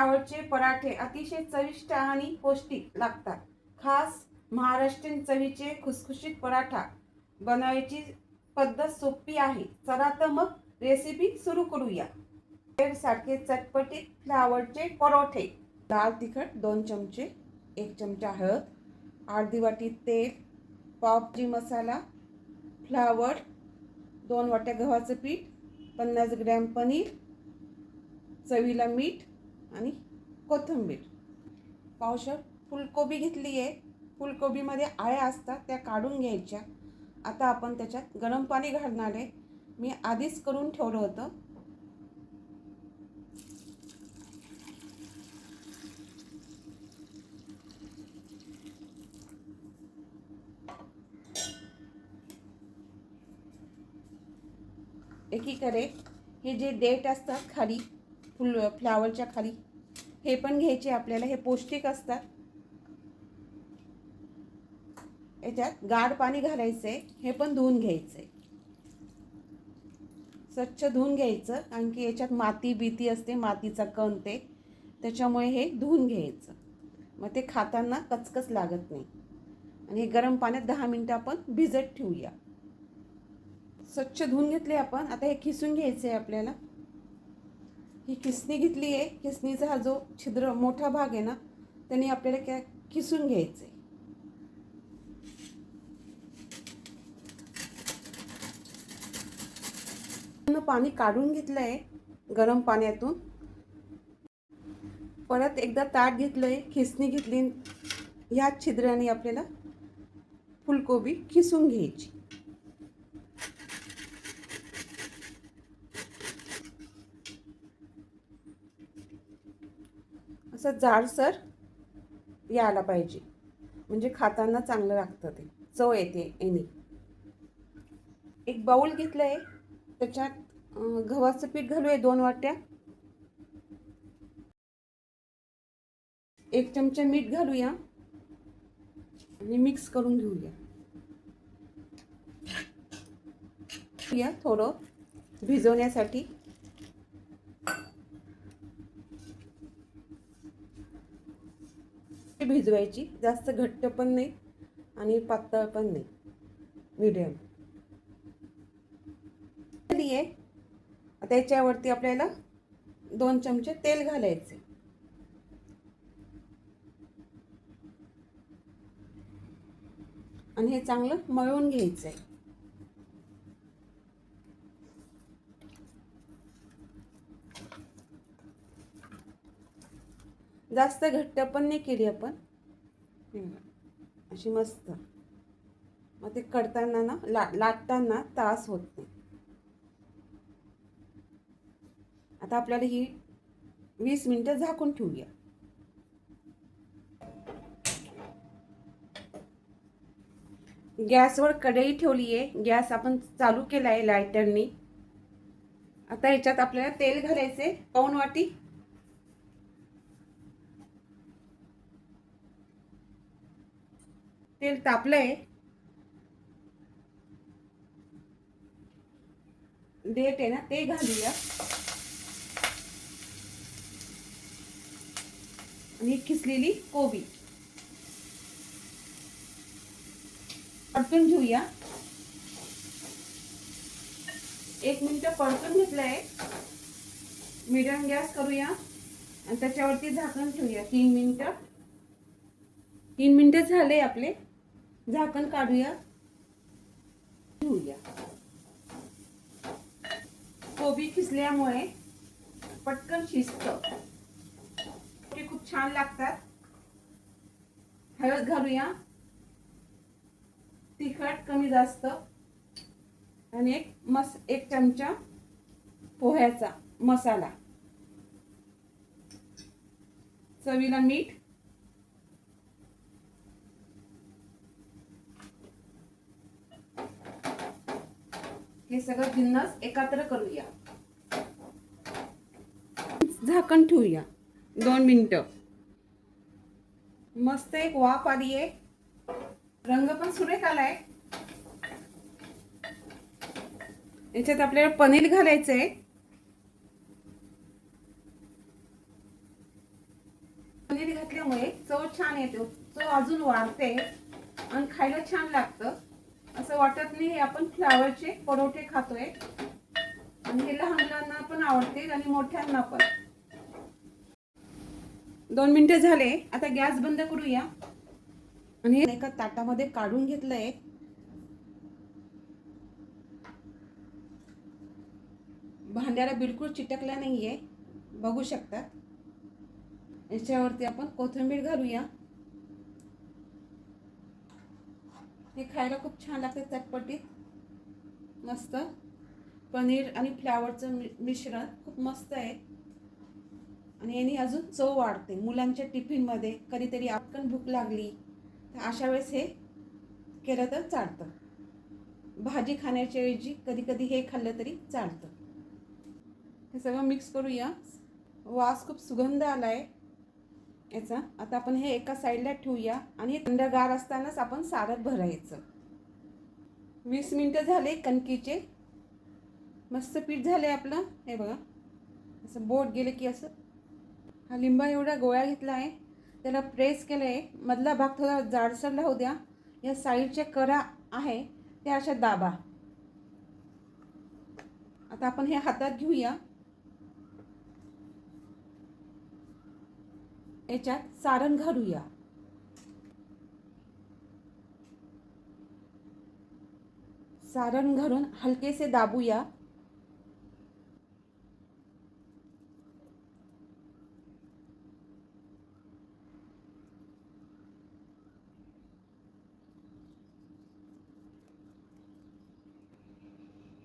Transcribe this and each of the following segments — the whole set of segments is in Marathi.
फ्लावरचे पराठे अतिशय चविष्ट आणि पौष्टिक लागतात. खास महाराष्ट्रीयन चवीचे खुसखुशीत पराठा बनवायची पद्धत सोपी आहे. चला तर मग रेसिपी सुरू करूया. सारखे चटपटीत फ्लावरचे परोठे. लाल तिखट 2 चमचे, 1 चमचा हळद, अर्धी वाटी तेल, पाव भाजी मसाला, फ्लावर, 2 वाट्या गव्हाचं पीठ, 50 ग्रॅम पनीर, चवीला मीठ आणि कोथिंबीर. पावशेर फुलकोबी घेतली आहे. फुलकोबीमध्ये आळ्या असतात त्या काढून घ्यायच्या. आता आपण त्याच्यात गरम पाणी घालणार आहे. मी आधीच करून ठेवलं होतं. एकीकडे हे जे देठ असतात खाली फ्लावरच्या खाली, हे पण घ्यायचे आपल्याला. हे पौष्टिक असतात. याच्यात गार पाणी घालायचं आहे. हे पण धुवून घ्यायचं आहे. स्वच्छ धुवून घ्यायचं, कारण की याच्यात माती बीती असते, मातीचा कण ते, त्याच्यामुळे हे धुवून घ्यायचं. मग ते खाताना कचकच लागत नाही. आणि हे गरम पाण्यात 10 मिनिटं आपण भिजत ठेवूया. स्वच्छ धुवून घेतले आपण. आता हे किसून घ्यायचं आहे आपल्याला. ही किसणी घेतली आहे. किसणीचा हा जो छिद्र मोठा भाग आहे ना, त्याने आपल्याला किसून घ्यायचं आहे. पाणी काढून घेतलं आहे गरम पाण्यातून. परत एकदा ताट घेतलं आहे, खिसणी घेतली. ह्या छिद्राने आपल्याला फुलकोबी खिसून घ्यायची. असं जाडसर यायला पाहिजे, म्हणजे खाताना चांगलं लागतं, ते चव येते याने. एक बाउल घेतलं आहे, त्याच्यात गव्हाचं पीठ घालूया 2 वाट्या. 1 चमचा मीठ घालूया आणि मिक्स करून घेऊया. थोडं भिजवण्यासाठी. भिजवायची, जास्त घट्ट पण नाही आणि पातळ पण नाही, मीडियम. आता याच्यावरती आपल्याला 2 चमचे तेल घालायचे आणि हे चांगलं मळून घ्यायचं आहे. जास्त घट्ट पण नाही केली आपण, अशी मस्त. मग ते करताना ना, लाटताना त्रास होत नाही. आता आपल्याला ही 20 मिनिटं झाकून ठेवूया. गॅसवर कढई ठेवली आहे. गॅस आपण चालू केला आहे लायटरनी. आता ह्याच्यात आपल्याला तेल घालायचे 1 वाटी. तेल तापलंय. देठ आहे ना, ते घालूया. आणि खिसलेली कोबी परतून घेऊया. 1 मिनिट परतून घेतलंय. मीडियम गॅस करूया आणि त्याच्यावरती झाकण ठेवूया 3 मिनिटं. 3 मिनिटं झाले आपले. झाकण काढूया, ठेवूया. कोबी खिसल्यामुळे पटकन शिजतं. ते खूप छान लागतात. हळद घालूया, तिखट कमी जास्त, आणि एक चमचा पोह्याचा मसाला, चवीला मीठ, हे सगळं जिन्नस एकत्र करूया. झाकण ठेवूया 2 मिनिटं. मस्त एक वाफ आली आहे. रंग पण सुरेख आलाय. याच्यात आपल्याला पनीर घालायचंय. वाढते आणि खायला छान लागतं. असं वाटत नाही आपण फ्लावरचे परोठे खातोय. आणि हे लहान मुलांना पण आवडते आणि मोठ्यांना पण. 2 मिनिटं झाले. आता गॅस बंद करूया आणि एका ताटामध्ये काढून घेतलंय. भांड्याला बिलकुल चिटकला नाहीये, बघू शकता. याच्यावरती आपण कोथिंबीर घालूया. हे खायला खूप छान लागते, चटपटीत मस्त. पनीर आणि फ्लावरचं मिश्रण खूप मस्त आहे आणि याने अजून चव वाढते. मुलांच्या टिफिनमध्ये कधीतरी आपकन भूक लागली तर अशा वेळेस हे केलं तर चालतं. भाजी खाण्याच्या ऐवजी कधी कधी हे खाल्लं तरी चालतं. हे सगळं मिक्स करूया. वास खूप सुगंध आलाय याचा. आता आपण हे एका साईडला ठेवूया आणि थंडगार असतानाच आपण सारण भरायचं. 20 मिनिटं झाले कणकीचे. मस्त पीठ झाले आपलं. हे बघा, असं बोट गेले की असं. हा लिंबा एवढा गोळा घेतला आहे, त्याला प्रेस केलं आहे. मधला भाग थोडा जाडसर राहू द्या. या साईडच्या करा आहे त्या अशा दाबा. आता आपण हे हातात घेऊया. याच्यात सारण घालूया. सारण घालून हलकेसे दाबूया.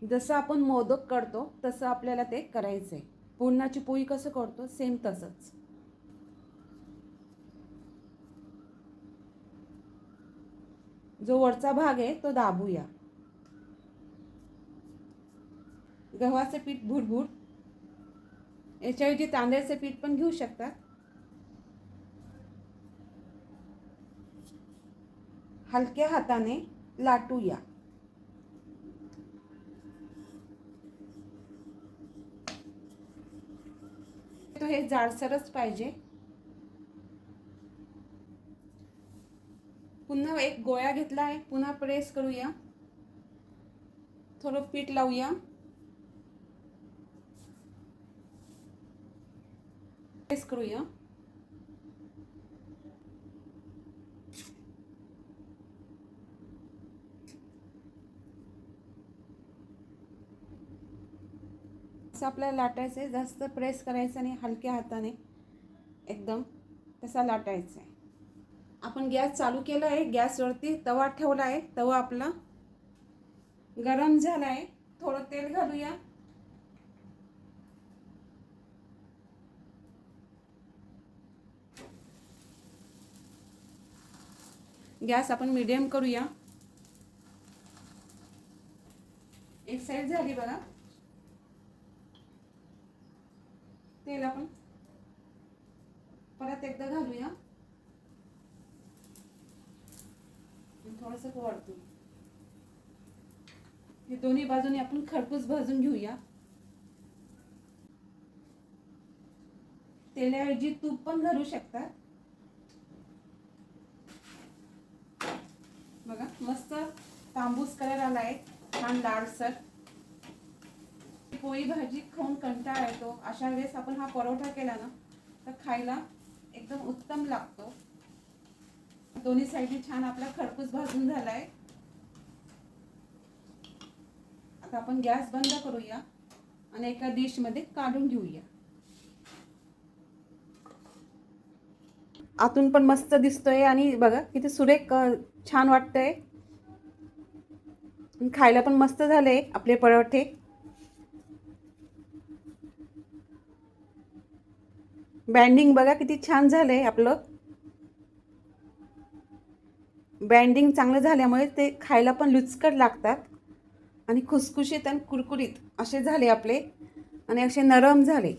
जसं आपण मोदक करतो तसं आपल्याला ते करायचं आहे. पुरणाची पोळी कसं करतो सेम तसंच. जो वरचा भाग आहे तो दाबूया. गव्हाचे पीठ भुरभुर, याच्याऐवजी तांदळाचे पीठ पण घेऊ शकतात. हलक्या हाताने लाटूया. तो हे जाडसरच पाहिजे. पुन्हा एक गोळा घेतला आहे, पुन्हा प्रेस करूया. थोडं पीठ लावूया. प्रेस करूया. असं आपल्याला लाटायचं आहे. जास्त प्रेस करायचं आणि हलक्या हाताने एकदम तसा लाटायचा आहे. आपण गॅस चालू केला आहे. गॅसवरती तवा ठेवला आहे. तवा आपला गरम झाला आहे. थोडं तेल घालूया. गॅस आपण मीडियम करूया. एक साइड झाली बघा. तेल आपण परत एकदा घालूया. थोडंसं वाढतो. हे दोन्ही बाजूने आपण खरपूस भाजून घेऊया. तेलाऐवजी तूप पण घालू शकता. बघा, मस्त तांबूस कलर आलाय, छान लालसर. पोळी भाजी खाऊन कंटाळा येतो, अशा वेळेस आपण हा परोठा केला ना तर खायला एकदम उत्तम लागतो. दोन्ही साईडने छान आपला खरपूस भाजून झालाय. आता आपण गॅस बंद करूया आणि एका डिश मध्ये काढून घेऊया. आतून पण मस्त दिसतोय आणि बघा किती सुरेख छान वाटतंय. खायला पण मस्त झाले आपले परोठे. बँडिंग बघा किती छान झालंय आपलं. बँडिंग चांगलं झाल्यामुळे ते खायला पण लुचकट लागतात आणि खुसखुशीत आणि कुरकुरीत असे झाले आपले. आणि असे नरम झाले,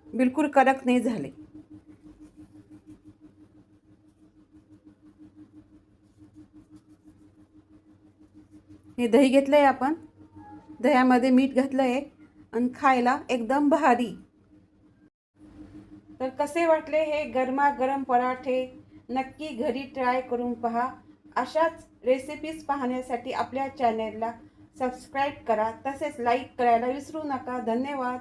बिलकुल कडक नाही झाले. हे दही घेतलंय आपण. दह्यामध्ये मीठ घातलंय आणि खायला एकदम भारी. तर कसे वाटले हे गरमागरम पराठे, नक्की घरी ट्राय करून पहा. अशाच रेसिपीज पाहण्यासाठी आपल्या चॅनेलला सबस्क्राईब करा, तसेच लाईक करायला विसरू नका. धन्यवाद.